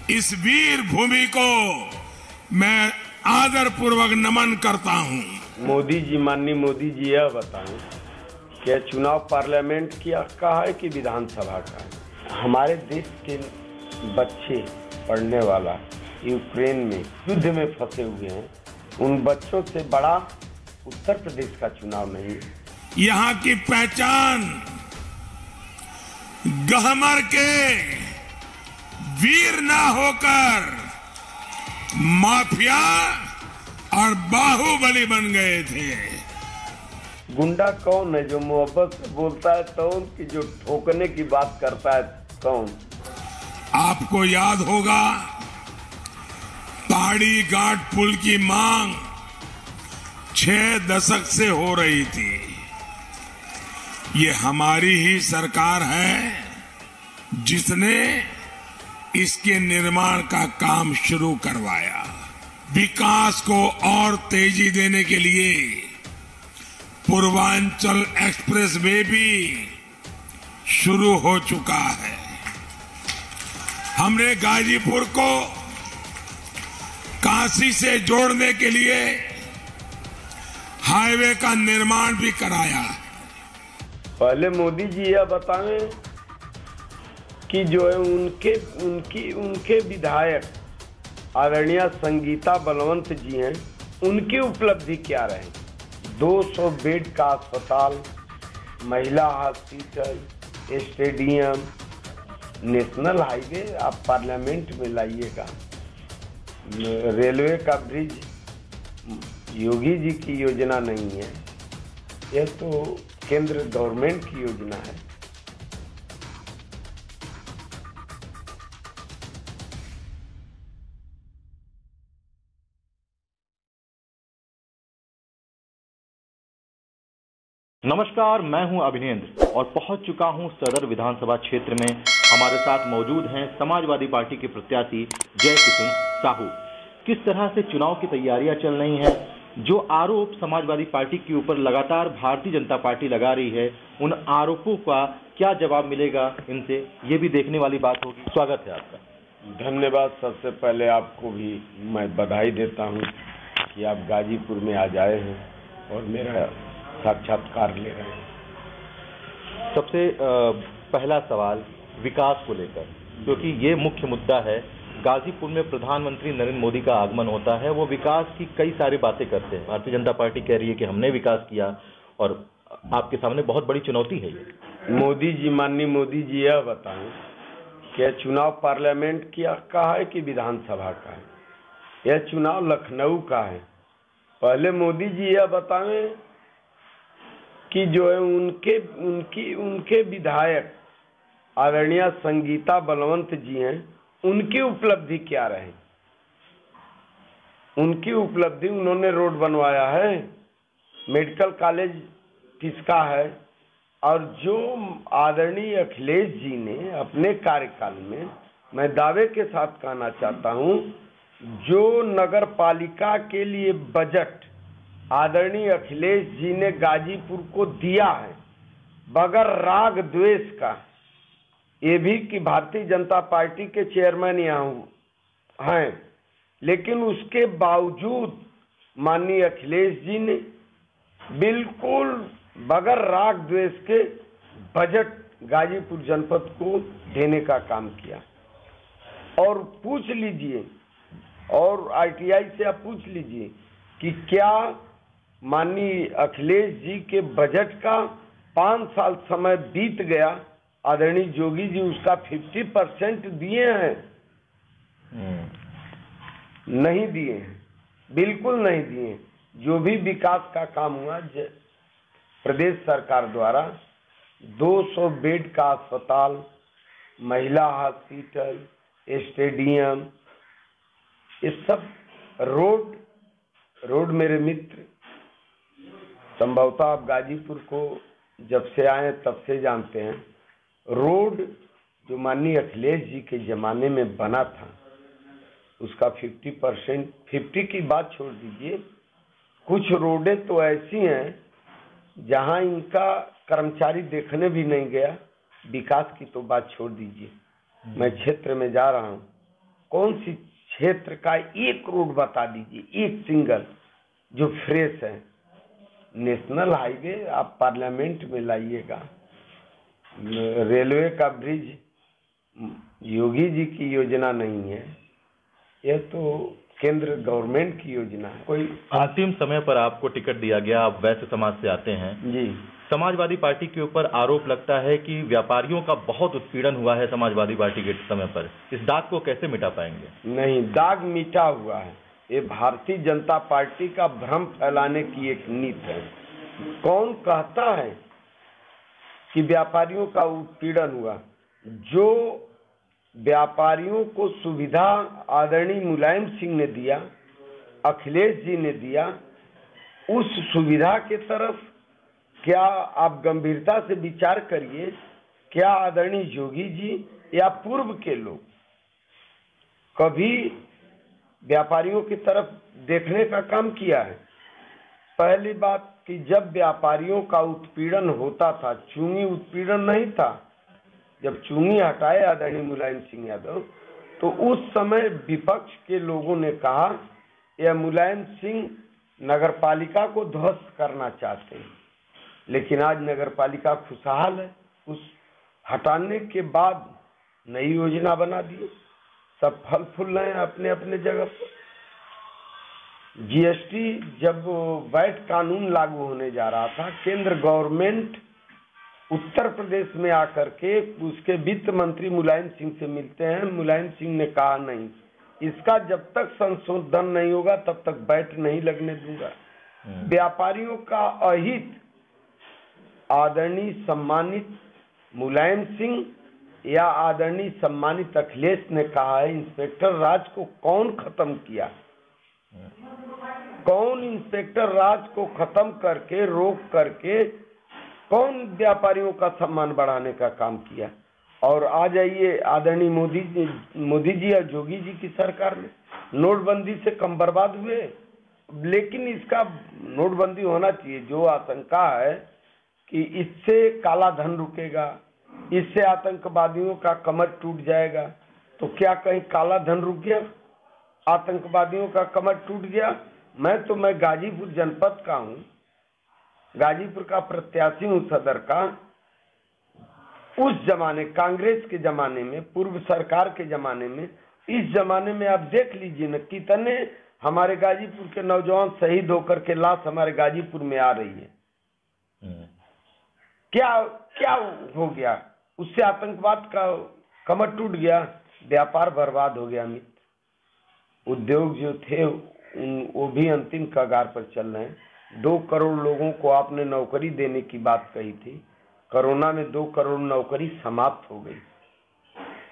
इस वीर भूमि को मैं आदर पूर्वक नमन करता हूं। मोदी जी, माननीय मोदी जी, यह बताएं कि चुनाव पार्लियामेंट का है कि विधानसभा का है? हमारे देश के बच्चे पढ़ने वाला यूक्रेन में युद्ध में फंसे हुए हैं, उन बच्चों से बड़ा उत्तर प्रदेश का चुनाव नहीं है। यहाँ की पहचान गहमर के वीर ना होकर माफिया और बाहुबली बन गए थे। गुंडा कौन है जो मोहब्बत से बोलता है कौन, कि जो ठोकने की बात करता है कौन? आपको याद होगा पहाड़ी घाट पुल की मांग 6 दशक से हो रही थी। ये हमारी ही सरकार है जिसने इसके निर्माण का काम शुरू करवाया। विकास को और तेजी देने के लिए पूर्वांचल एक्सप्रेस वे भी शुरू हो चुका है। हमने गाजीपुर को काशी से जोड़ने के लिए हाईवे का निर्माण भी कराया। पहले मोदी जी यह बताएं कि जो है उनके विधायक आदरणीय संगीता बलवंत जी हैं, उनकी उपलब्धि क्या रहे? 200 बेड का अस्पताल, महिला हॉस्पिटल, स्टेडियम, नेशनल हाईवे आप पार्लियामेंट में लाइएगा, रेलवे का ब्रिज योगी जी की योजना नहीं है, यह तो केंद्र गवर्नमेंट की योजना है। नमस्कार, मैं हूं अभिनेंद्र और पहुंच चुका हूं सदर विधानसभा क्षेत्र में। हमारे साथ मौजूद हैं समाजवादी पार्टी के प्रत्याशी जय किशन साहू। किस तरह से चुनाव की तैयारियां चल रही हैं, जो आरोप समाजवादी पार्टी के ऊपर लगातार भारतीय जनता पार्टी लगा रही है, उन आरोपों का क्या जवाब मिलेगा इनसे, ये भी देखने वाली बात होगी। स्वागत है आपका। धन्यवाद। सबसे पहले आपको भी मैं बधाई देता हूं कि आप गाजीपुर में आज आए हैं और मेरा साक्षात्कार ले रहे हैं। सबसे पहला सवाल विकास को लेकर, क्योंकि ये मुख्य मुद्दा है। गाजीपुर में प्रधानमंत्री नरेंद्र मोदी का आगमन होता है, वो विकास की कई सारी बातें करते हैं। भारतीय जनता पार्टी कह रही है कि हमने विकास किया, और आपके सामने बहुत बड़ी चुनौती है ये। मोदी जी, माननीय मोदी जी, यह बताएं कि चुनाव पार्लियामेंट का है कि विधानसभा का है? यह चुनाव लखनऊ का है। पहले मोदी जी यह बताएं कि जो है उनके विधायक आदरणीय संगीता बलवंत जी हैं, उनकी उपलब्धि क्या रहे? उनकी उपलब्धि, उन्होंने रोड बनवाया है, मेडिकल कॉलेज किसका है? और जो आदरणीय अखिलेश जी ने अपने कार्यकाल में, मैं दावे के साथ कहना चाहता हूं, जो नगर पालिका के लिए बजट आदरणीय अखिलेश जी ने गाजीपुर को दिया है, बगैर राग द्वेष का, ये भी कि भारतीय जनता पार्टी के चेयरमैन यहाँ हैं, लेकिन उसके बावजूद माननीय अखिलेश जी ने बिल्कुल बगैर राग द्वेष के बजट गाजीपुर जनपद को देने का काम किया। और पूछ लीजिए, और आईटीआई से आप पूछ लीजिए कि क्या माननीय अखिलेश जी के बजट का 5 साल समय बीत गया, आदरणीय योगी जी उसका 50% दिए हैं? नहीं दिए हैं, बिल्कुल नहीं दिए। जो भी विकास का काम हुआ प्रदेश सरकार द्वारा, 200 बेड का अस्पताल, महिला हॉस्पिटल, स्टेडियम, ये सब रोड मेरे मित्र, संभवतः आप गाजीपुर को जब से आए तब से जानते हैं, रोड जो माननीय अखिलेश जी के जमाने में बना था, उसका 50%, 50 की बात छोड़ दीजिए, कुछ रोडें तो ऐसी हैं जहां इनका कर्मचारी देखने भी नहीं गया। विकास की तो बात छोड़ दीजिए। मैं क्षेत्र में जा रहा हूं, कौन सी क्षेत्र का एक रोड बता दीजिए, एक सिंगल जो फ्रेश है। नेशनल हाईवे आप पार्लियामेंट में लाइएगा, रेलवे का ब्रिज योगी जी की योजना नहीं है, यह तो केंद्र गवर्नमेंट की योजना है। कोई अंतिम समय पर आपको टिकट दिया गया, आप वैश्य समाज से आते हैं जी। समाजवादी पार्टी के ऊपर आरोप लगता है कि व्यापारियों का बहुत उत्पीड़न हुआ है समाजवादी पार्टी के समय पर, इस दाग को कैसे मिटा पाएंगे? नहीं, दाग मिटा हुआ है। ये भारतीय जनता पार्टी का भ्रम फैलाने की एक नीति है। कौन कहता है कि व्यापारियों का उत्पीड़न हुआ? जो व्यापारियों को सुविधा आदरणीय मुलायम सिंह ने दिया, अखिलेश जी ने दिया, उस सुविधा के तरफ क्या आप गंभीरता से विचार करिए। क्या आदरणीय योगी जी या पूर्व के लोग कभी व्यापारियों की तरफ देखने का काम किया है? पहली बात कि जब व्यापारियों का उत्पीड़न होता था, चूंगी उत्पीड़न नहीं था, जब चूंगी हटाए आदरणीय मुलायम सिंह यादव, तो उस समय विपक्ष के लोगों ने कहा यह मुलायम सिंह नगरपालिका को ध्वस्त करना चाहते हैं। लेकिन आज नगरपालिका खुशहाल है। उस हटाने के बाद नई योजना बना दी, सब फल फूल रहे हैं अपने अपने जगह पर। जीएसटी जब वैट कानून लागू होने जा रहा था, केंद्र गवर्नमेंट उत्तर प्रदेश में आकर के उसके वित्त मंत्री मुलायम सिंह से मिलते हैं। मुलायम सिंह ने कहा नहीं, इसका जब तक संशोधन नहीं होगा तब तक वैट नहीं लगने दूंगा। व्यापारियों का अहित आदरणीय सम्मानित मुलायम सिंह या आदरणीय सम्मानित अखिलेश ने कहा है। इंस्पेक्टर राज को कौन खत्म किया? कौन इंस्पेक्टर राज को खत्म करके, रोक करके कौन व्यापारियों का सम्मान बढ़ाने का काम किया? और आ जाइए आदरणीय मोदी जी या योगी जी की सरकार में नोटबंदी से कम बर्बाद हुए। लेकिन इसका नोटबंदी होना चाहिए। जो आशंका है कि इससे काला धन रुकेगा, इससे आतंकवादियों का कमर टूट जाएगा, तो क्या कहीं काला धन रुक गया? आतंकवादियों का कमर टूट गया? मैं गाजीपुर जनपद का हूँ, गाजीपुर का प्रत्याशी हूँ सदर का। उस जमाने कांग्रेस के जमाने में, पूर्व सरकार के जमाने में, इस जमाने में आप देख लीजिए न कितने हमारे गाजीपुर के नौजवान शहीद होकर के लाश हमारे गाजीपुर में आ रही है। क्या हो गया? उससे आतंकवाद का कमर टूट गया, व्यापार बर्बाद हो गया। मित्र, उद्योग जो थे वो भी अंतिम कगार पर चल रहे हैं। 2 करोड़ लोगों को आपने नौकरी देने की बात कही थी, कोरोना में 2 करोड़ नौकरी समाप्त हो गई।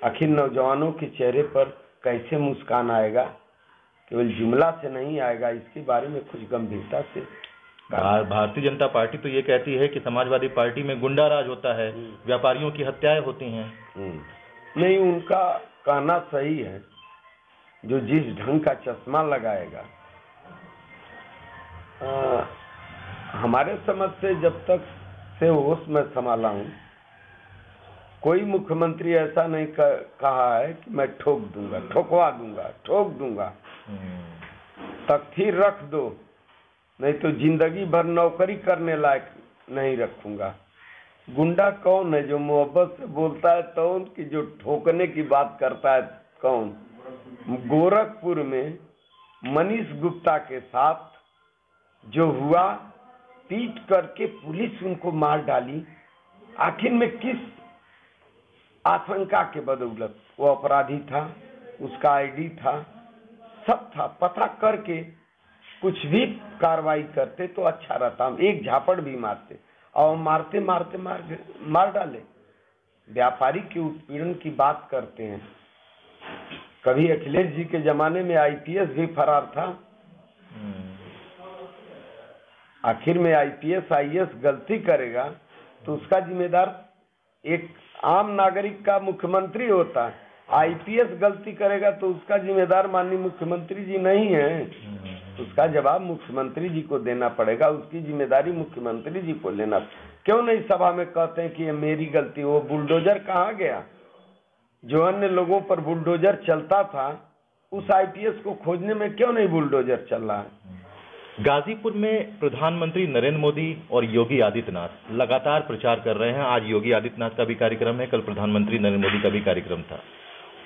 आखिर नौजवानों के चेहरे पर कैसे मुस्कान आएगा? केवल जुमला से नहीं आएगा, इसके बारे में कुछ गंभीरता से। भारतीय जनता पार्टी तो ये कहती है कि समाजवादी पार्टी में गुंडा राज होता है, व्यापारियों की हत्याएं होती हैं। नहीं, उनका कहना सही है। जो जिस ढंग का चश्मा लगाएगा, हमारे समझ से जब तक से होश में संभाला हूं, कोई मुख्यमंत्री ऐसा नहीं कहा है कि मैं ठोक दूंगा, ठोकवा दूंगा, ठोक दूंगा। तख्ती रख दो, नहीं तो जिंदगी भर नौकरी करने लायक नहीं रखूंगा। गुंडा कौन है? जो मोहब्बत से बोलता है कौन, कि जो ठोकने की बात करता है कौन? गोरखपुर में मनीष गुप्ता के साथ जो हुआ, पीट करके पुलिस उनको मार डाली। आखिर में किस आशंका के बदौलत? वो अपराधी था, उसका आईडी था, सब था। पता करके कुछ भी कार्रवाई करते तो अच्छा रहता। हम एक झापड़ भी मारते, और मारते मारते मार डाले। व्यापारी के उत्पीड़न की बात करते हैं। कभी अखिलेश जी के जमाने में आईपीएस भी फरार था। आखिर में आईपीएस आईएएस गलती करेगा तो उसका जिम्मेदार एक आम नागरिक का मुख्यमंत्री होता है। आईपीएस गलती करेगा तो उसका जिम्मेदार माननीय मुख्यमंत्री जी नहीं है, उसका जवाब मुख्यमंत्री जी को देना पड़ेगा, उसकी जिम्मेदारी मुख्यमंत्री जी को लेना। क्यों नहीं सभा में कहते हैं कि ये मेरी गलती? वो बुलडोजर कहाँ गया जो अन्य लोगों पर बुलडोजर चलता था, उस आईपीएस को खोजने में क्यों नहीं बुलडोजर चल रहा है? गाजीपुर में प्रधानमंत्री नरेंद्र मोदी और योगी आदित्यनाथ लगातार प्रचार कर रहे हैं। आज योगी आदित्यनाथ का भी कार्यक्रम है, कल प्रधानमंत्री नरेंद्र मोदी का भी कार्यक्रम था।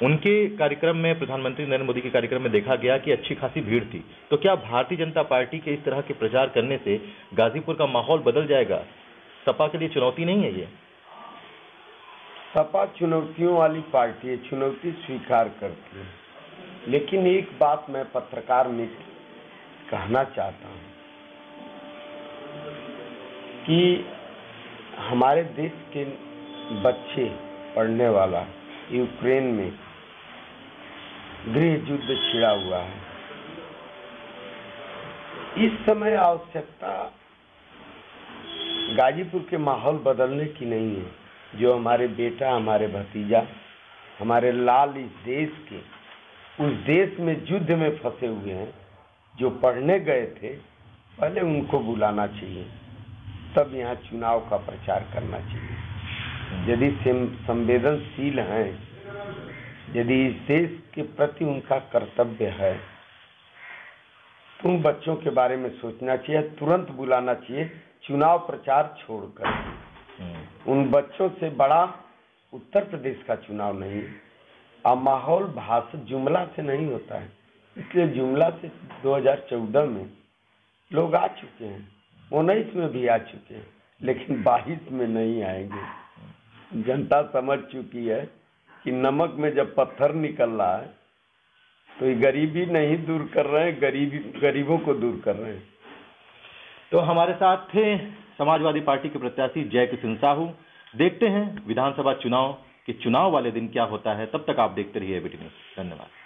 उनके कार्यक्रम में, प्रधानमंत्री नरेंद्र मोदी के कार्यक्रम में देखा गया कि अच्छी खासी भीड़ थी। तो क्या भारतीय जनता पार्टी के इस तरह के प्रचार करने से गाजीपुर का माहौल बदल जाएगा? सपा के लिए चुनौती नहीं है ये? सपा चुनौतियों वाली पार्टी है, चुनौती स्वीकार करती है। लेकिन एक बात मैं पत्रकार मित्र कहना चाहता हूं कि हमारे देश के बच्चे पढ़ने वाला यूक्रेन में गृह युद्ध छिड़ा हुआ है। इस समय आवश्यकता गाजीपुर के माहौल बदलने की नहीं है। जो हमारे बेटा, हमारे भतीजा, हमारे लाल इस देश के, उस देश में युद्ध में फंसे हुए हैं, जो पढ़ने गए थे, पहले उनको बुलाना चाहिए, तब यहाँ चुनाव का प्रचार करना चाहिए। यदि संवेदनशील हैं, यदि इस देश के प्रति उनका कर्तव्य है, तो उन बच्चों के बारे में सोचना चाहिए, तुरंत बुलाना चाहिए, चुनाव प्रचार छोड़कर। उन बच्चों से बड़ा उत्तर प्रदेश का चुनाव नहीं। अब माहौल भाषण जुमला से नहीं होता है, इसलिए जुमला से 2014 में लोग आ चुके हैं, 19 में भी आ चुके हैं, लेकिन 22 में नहीं आएंगे। जनता समझ चुकी है कि नमक में जब पत्थर निकल रहा है तो ये गरीबी नहीं दूर कर रहे हैं, गरीबों को दूर कर रहे हैं। तो हमारे साथ थे समाजवादी पार्टी के प्रत्याशी जय किशन साहू। देखते हैं विधानसभा चुनाव के चुनाव वाले दिन क्या होता है। तब तक आप देखते रहिए एबीटी न्यूज़। धन्यवाद।